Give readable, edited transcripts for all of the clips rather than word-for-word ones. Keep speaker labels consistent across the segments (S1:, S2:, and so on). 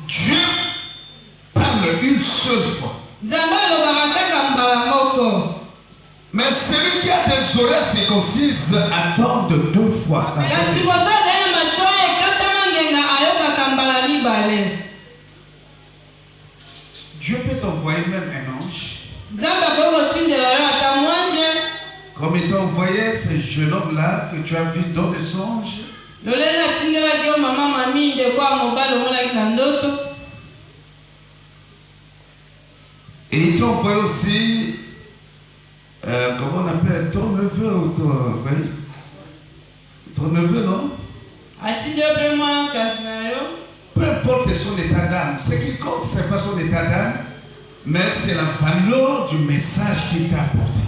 S1: Dieu parle une seule fois. Mais celui qui a des oreilles circoncises attend de 2 fois. Dieu peut t'envoyer même un ange. Comme il t'a envoyé ce jeune homme-là que tu as vu dans les songes. Et il t'a envoyé aussi, comment on appelle, ton neveu ou ton neveu, non? Peu importe son état d'âme, ce qui compte, ce n'est pas son état d'âme, mais c'est la valeur du message qu'il t'a apporté.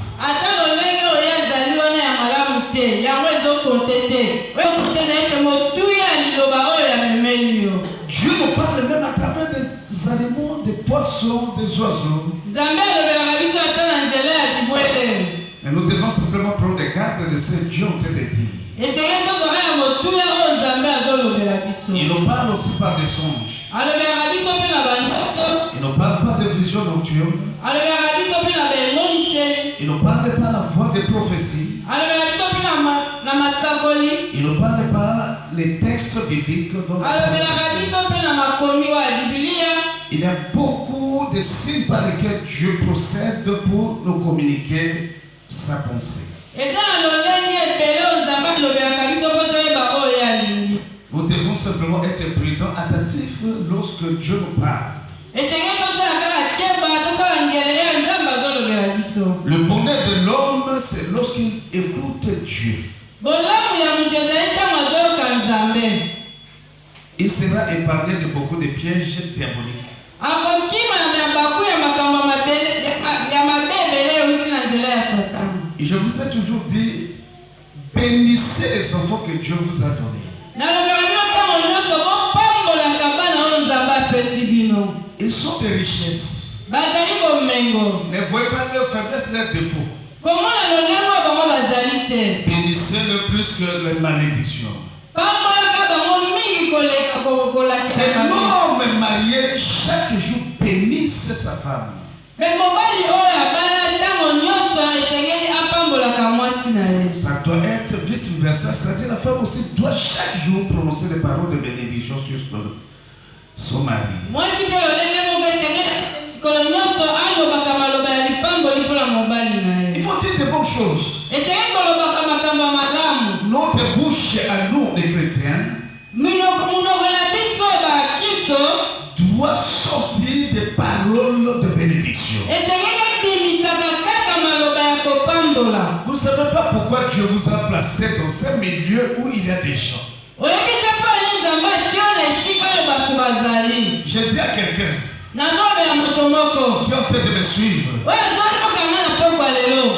S1: Dieu nous parle même à travers des animaux, des poissons, des oiseaux. Mais nous devons simplement prendre garde de ce que Dieu en train de dire. Il nous parle aussi par des songes. Il ne parle pas de visions nocturnes. Il ne parle pas la voix des prophéties. Il ne parle pas les textes bibliques. Il y a beaucoup de signes par lesquels Dieu procède pour nous communiquer sa pensée. Nous devons simplement être prudents, attentifs lorsque Dieu nous parle. Le bonheur de l'homme, c'est lorsqu'il écoute Dieu. Il sera épargné de beaucoup de pièges diaboliques. Et je vous ai toujours dit, bénissez les enfants que Dieu vous a donnés. Ils sont des richesses. Ne voyez pas leurs faiblesses, leurs défauts. Bénissez-le plus que les malédictions. Que l'homme marié chaque jour bénisse sa femme. Ça doit être vice-versa, c'est-à-dire la femme aussi doit chaque jour prononcer des paroles de bénédiction sur son mari. Il faut dire des bonnes choses. Notre bouche à nous, les chrétiens, doit sortir des paroles de bénédiction. Vous ne savez pas pourquoi Dieu vous a placé dans ce milieu où il y a des gens. Je dis à quelqu'un qui est en train de me suivre,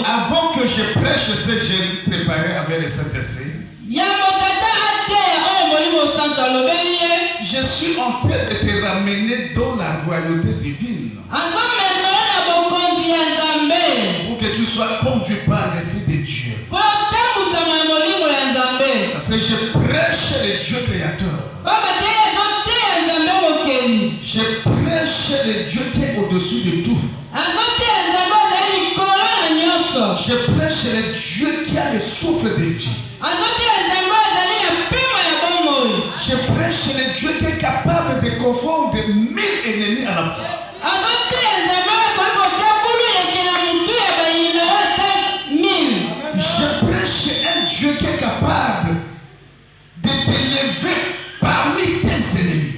S1: avant que je prêche ce que j'ai préparé avec le Saint-Esprit, je suis en train de te ramener dans la royauté divine. Pour que tu sois conduit par l'Esprit de Dieu. Parce que je prêche le Dieu créateur. Je prêche le Dieu qui est au-dessus de tout. Je prêche le Dieu qui a le souffle de vie. Je prêche le Dieu qui est capable de confondre 1000 ennemis à la fois. Je prêche un Dieu qui est capable de t'élever parmi tes ennemis.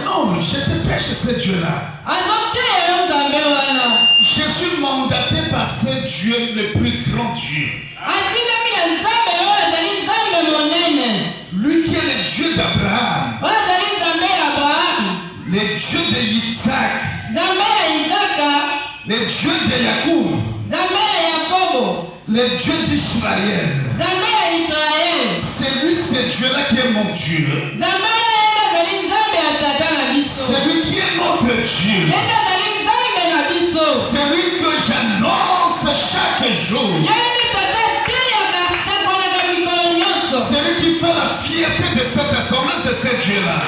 S1: Non, je te prêche ce Dieu-là. Je suis mandaté par ce Dieu, le plus grand Dieu. Lui qui est le Dieu d'Abraham, le Dieu de Isaac, le Dieu de Jacob, le Dieu d'Israël. C'est lui, ce Dieu-là qui est mon Dieu. C'est lui qui est notre Dieu. C'est lui que j'annonce chaque jour. C'est lui qui fait la fierté de cette assemblée, c'est ce Dieu-là.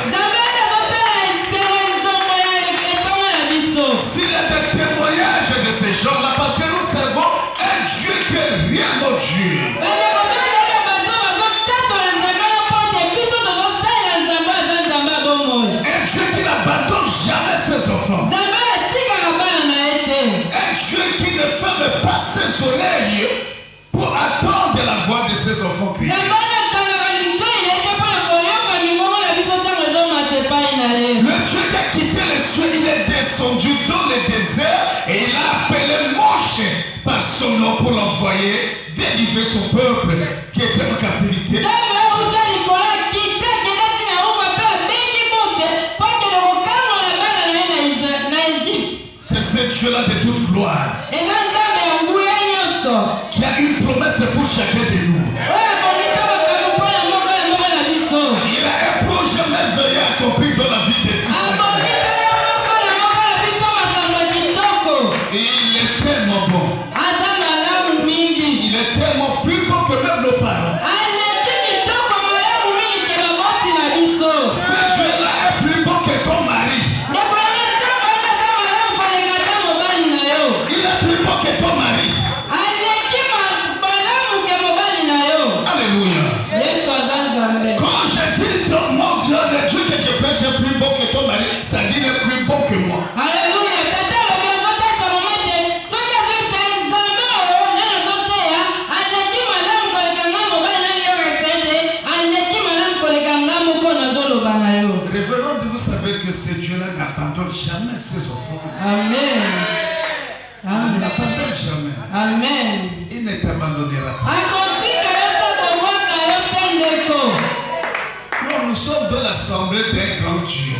S1: S'il y a des témoignages de ces gens-là, parce que nous servons un Dieu qui est rien d'autre Dieu. Un Dieu qui n'abandonne jamais ses enfants. Un Dieu qui ne ferme pas ses oreilles pour attendre la voix de ses enfants crier. Le Dieu qui a quitté les cieux, il est descendu dans le désert et il a appelé Moïse par son nom pour l'envoyer délivrer son peuple qui était en captivité. C'est ce Dieu-là de toute gloire qui a une promesse pour chacun de nous. Il a un projet merveilleux accompli dans la vie de tous. Il est tellement bon. Il est tellement plus bon que même nos parents. Ce Dieu-là est plus bon que ton mari. Il est plus bon que ton mari. Alléluia. Quand je dis dans mon Dieu, le Dieu que je prêche est plus bon que ton mari, ça dit il est plus bon que moi. Révérend, vous savez que ce Dieu-là n'abandonne jamais ses enfants.
S2: Amen.
S1: Il n'abandonne jamais.
S2: Amen.
S1: Il ne t'abandonnera pas. Nous sommes dans l'assemblée d'un grand Dieu.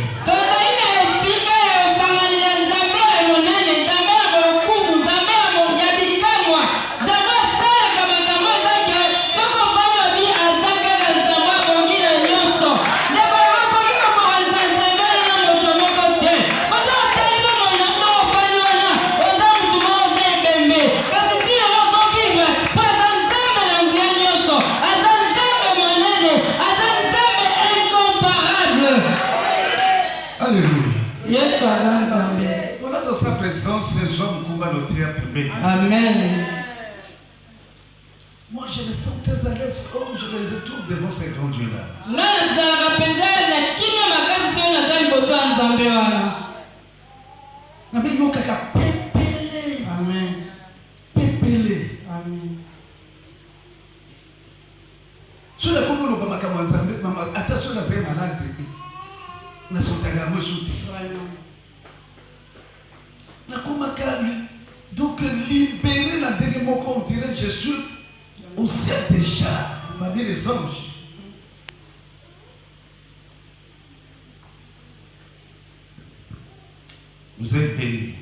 S1: Voilà dans sa présence, ces gens
S2: Amen.
S1: Moi, je me sens très à l'aise quand je me retourne devant ces grands dieux-là.
S2: Amen.
S1: Pépélé.
S2: Amen.
S1: Sur la commune, on va attention à ces malades. Donc libérer la dernière mot qu'on dirait je suis au ciel déjà parmi les anges. Vous êtes bénis.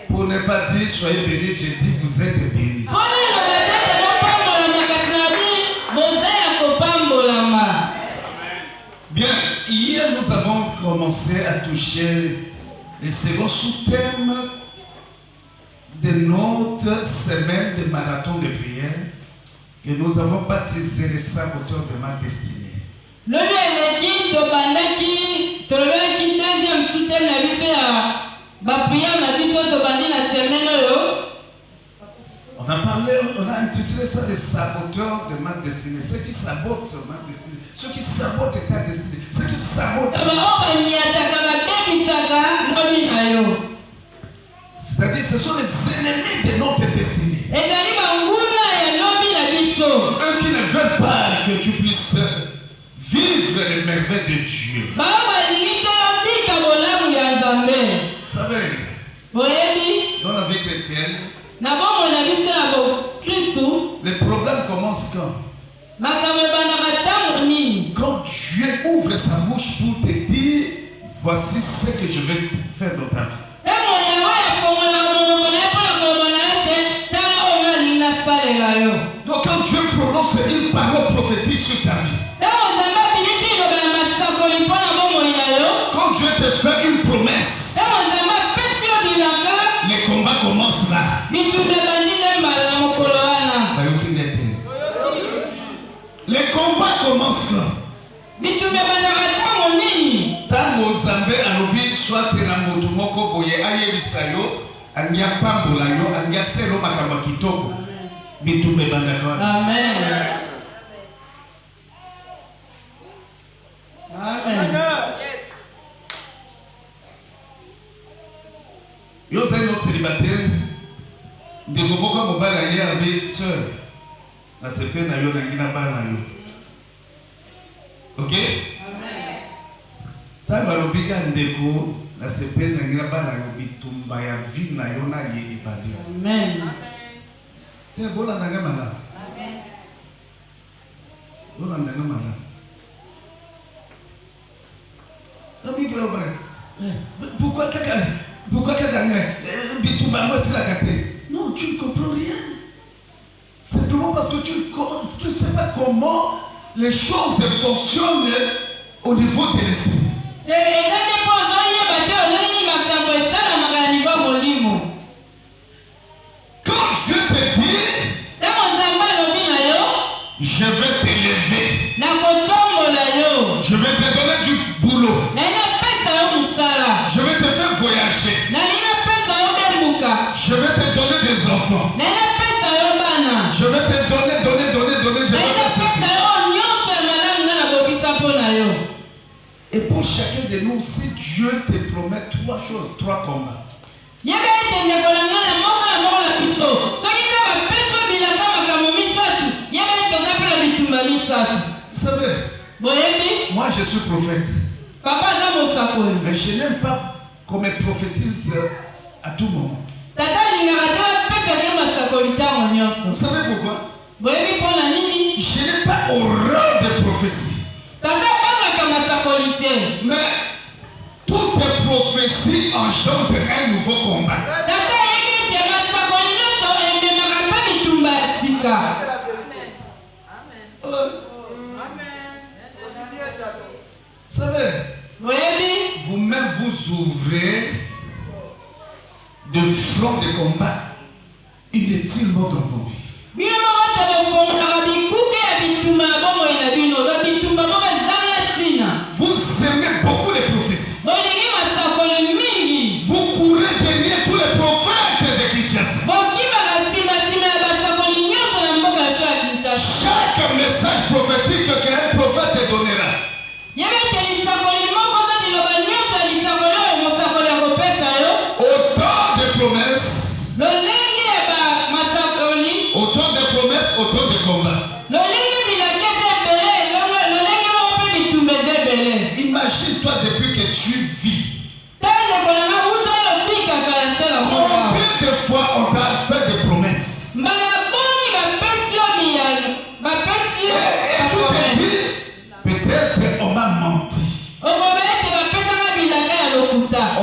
S1: Pour ne pas dire soyez bénis, je dis vous êtes bénis. Bien, hier nous avons commencé à toucher le second sous-thème de notre semaine de marathon de prière que nous avons baptisé les saboteurs de ma destinée. On a parlé, on a intitulé ça les saboteurs de ma destinée. Ceux qui sabotent ma destinée. Ceux qui sabotent ta destinée. Ceux qui sabotent. C'est-à-dire, ce sont les ennemis de notre destinée. Eux qui ne veulent pas que tu puisses vivre les merveilles de Dieu. Vous savez, dans la vie chrétienne, le problème commence quand? Quand Dieu ouvre sa bouche pour te dire voici ce que je vais faire dans ta vie. Donc quand Dieu prononce une parole prophétique sur ta vie, quand Dieu te fait une promesse, les combats commencent là. Les combats commencent là. Tango Nzambe alobi soit na moto moko boye ayebisa yo anya pambola yo anya selo makambo kitoko bitume bandako.
S2: Amen. Amen.
S3: Yes.
S1: Yo c'est nos célibataires de moko mobala ya be sœur na sepe na yo na ngina bana yo. OK? Tanga lobika ndeko na sepe na ngina bana yo bitumba ya vie na yo na ye ibadi.
S2: Amen.
S1: Te bola na ngama.
S3: Amen.
S1: Bola na ngama. Pourquoi quelqu'un bitumba moi c'est la gâté? Non, tu ne comprends rien. Simplement parce que tu ne sais pas comment les choses fonctionnent au niveau de l'esprit. Quand je te dis, je vais t'élever, je vais te donner du boulot, je vais te faire voyager, je vais te donner des enfants, je vais te donner, je vais faire ceci. Et pour chacun de nous, si Dieu te promet 3 choses, 3 combats. Vous savez, moi je suis prophète. Mais je n'aime pas qu'on me prophétise à tout moment. Vous savez pourquoi? Je n'ai pas horreur de prophétie. Mais toute prophétie engendre un nouveau combat. Vous savez, vous-même vous ouvrez de fronts de combat inutilement dans vos vies. Vous aimez beaucoup les prophéties. Vous courez derrière tous les prophètes de Kinshasa. Chaque message prophétique qu'un prophète donnera, autant de promesses, autant de combats. Imagine-toi depuis que tu vis. Combien de fois on t'a fait des promesses? Et tu te dis, peut-être on m'a menti. On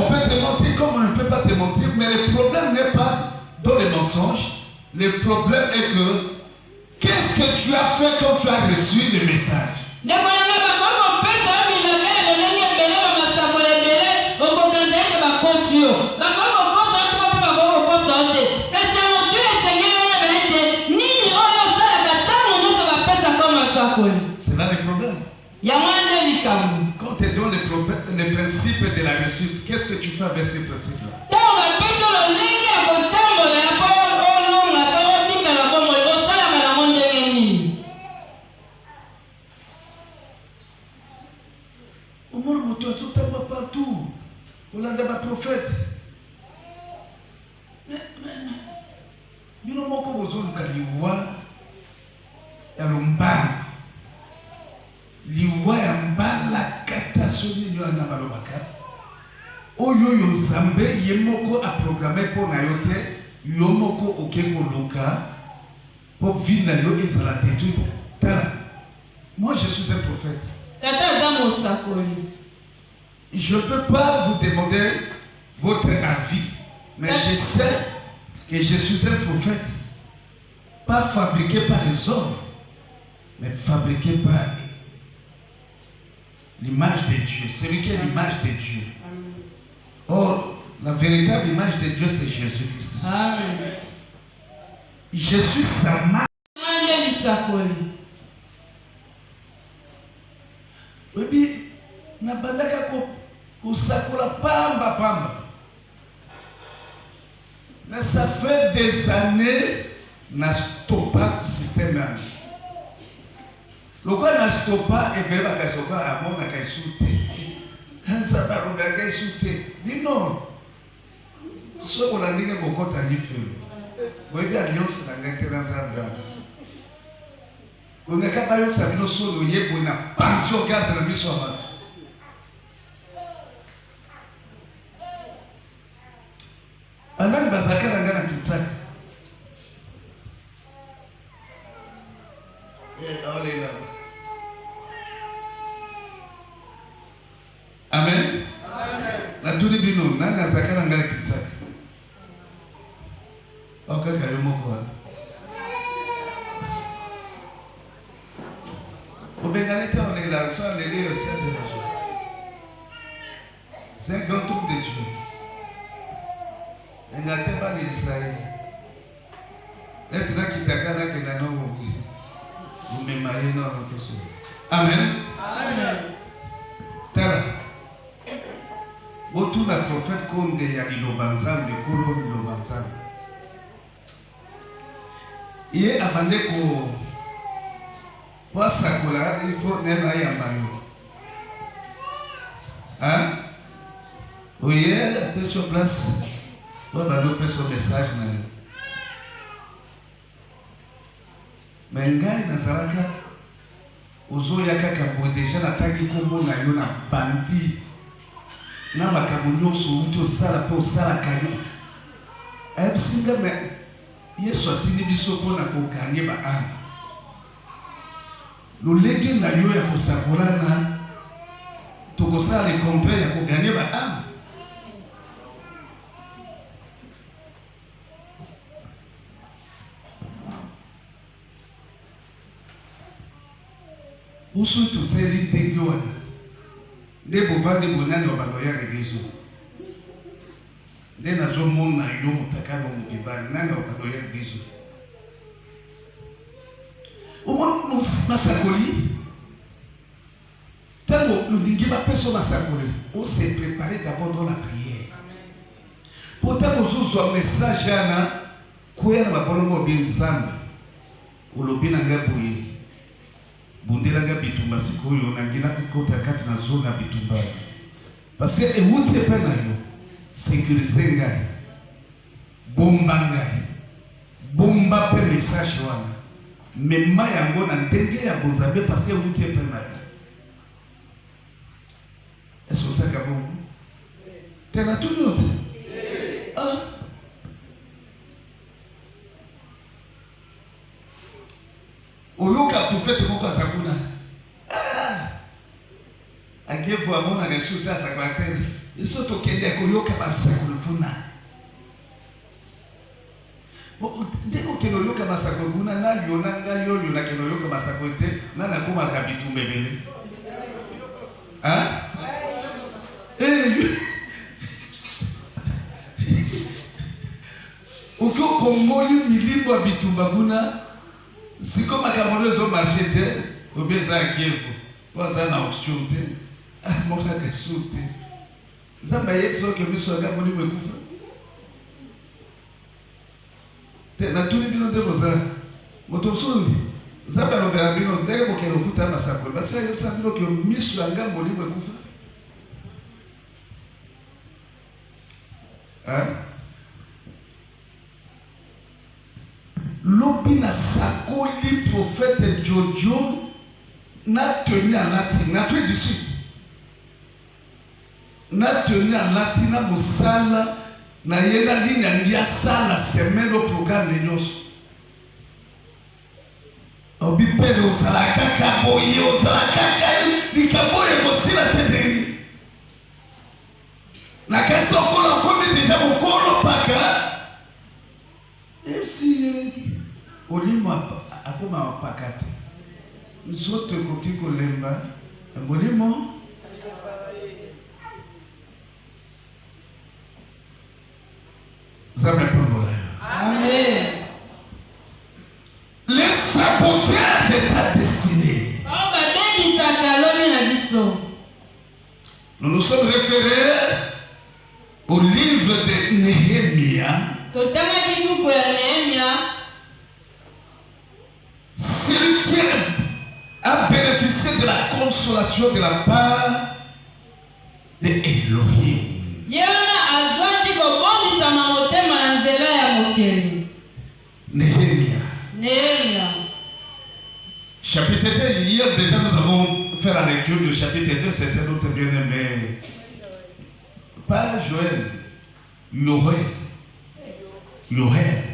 S1: peut te mentir comme on ne peut pas te mentir, mais le problème n'est pas dans les mensonges. Le problème est que, qu'est-ce que tu as fait quand tu as reçu le message? C'est là le problème. Quand tu es dans les principes de la réussite, qu'est-ce que tu fais avec ces principes-là? Au moins, tu as tout le temps partout. On a des prophètes. Mais, nous n'avons pas besoin de Kaliwa. Il y a l'Ombango. Liwa ya mbala kata soni nyo na balobaka oyo yo Nzambe yemoko a programmer pour na yote yomoko okeko luka pour vivre na yo ezala détruite. Tala, moi je suis un prophète. Je ne peux pas vous demander votre avis, mais je sais que je suis un prophète, pas fabriqué par les hommes, mais fabriqué par l'image de Dieu, celui qui est l'image de Dieu. Or, la véritable image de Dieu, c'est Jésus-Christ. Je suis sa marque. Baby, na bandaka ko sakola pamba. Mais ça fait des années na stoppa système. Loko na stoppa et bien ba stoppa amona ka shooter. Ça va roba ka shooter. Ni non. So on a dit que beaucoup t'as dit fait. Moi bien alliance na ngate na zamba. On est capable de savoir solo yebo na pension carte na biso amatu. Anani bazaka na ngana kitsaka. Amen. Amen. Na tuli bino nani azakana ngala kitsaka. Okaka yomoko wala. Obengaleta on est là, soit les lieux au théâtre de la joie. C'est un grand truc de Dieu. Et n'a pas de l'Israël. Et tu n'as quitté qu'à la que vous me mariez dans votre soeur. Amen. Amen. Tala. Botu na prophète Konde ya Lilobanzam, de Kolo Lilobanzam. Il est abandonné pour sakola, il faut n'être pas mayo. Hein? Oui, il est sur place. On va donner son message. Mais ngai nazaraka ozoyaka kabo déjà nataki kombo na yo na bandi na makambo nyonso uti osala mpe osalaka yo ayebisinga me yesu atindi biso mpona koganye baana lolenge na yo ya kosakolana tokosala le contraire ya koganye baana. Usu to seli tengi wana nde bovandi bonani wa baloya l'église nde nazomona yo mutakano mubibani nani wa baloya l'église omona masakoli tango lulingi bapeso masakoli on s'est préparé d'abord dans la prière pourtant ozozwa message yana koya na babolongo bien nzambe olobi na ngai boye bundelanga bitumba sikoyo nangina kota kati na zona bitumba parce que ewuti pe na yo sécuriser ngai bomba pe message wana mema yango na ndenge ya bozambe parce que ewuti pe na yo. Est-ce que ça kabon tena tout note ah oyoka prophète moko sakuna agevu amona resulta sakwatere iso to kende koyoka basakulu kuna ndeko keno yoka basakulu kuna na yona ngayo yona keno yoka basakulu te na nakoma kabitumbe bele ah uko kongoli milimbo bitumba kuna siko makambo zo marché te obeza Kievu poza na auction te mona ka soute zamba yexo ke miso ga moni mekufa te na tuli bino de boza moto sundi zamba no bela bino ndenge bokelo kuta masako basi ya sabino ke miso ga moni mekufa Lobina sakoli prophète Jojo n'a tenu à Latin, n'a fait du sud. N'a tenu à Latin, n'a moussala, n'a yéna ligne à niasa la semaine au programme de nos. Obi pere o salaka kaboye o salaka ni kaboye ko sila tedeni. Na kaso kola komi déjà mon kolo paka. Si olimo akoma pakati nzoto koki kolemba molimo zame pambola. Amen. Les saboteurs de ta destinée. Oh, baby, ça calme la biso. Nous sommes référés au livre de Néhémie. Celui qui a bénéficié de la consolation de la part de Elohim. Néhémie. Chapitre 2, hier déjà nous avons fait la lecture du chapitre 2, c'était notre bien-aimé. Pas Joël, Yoël.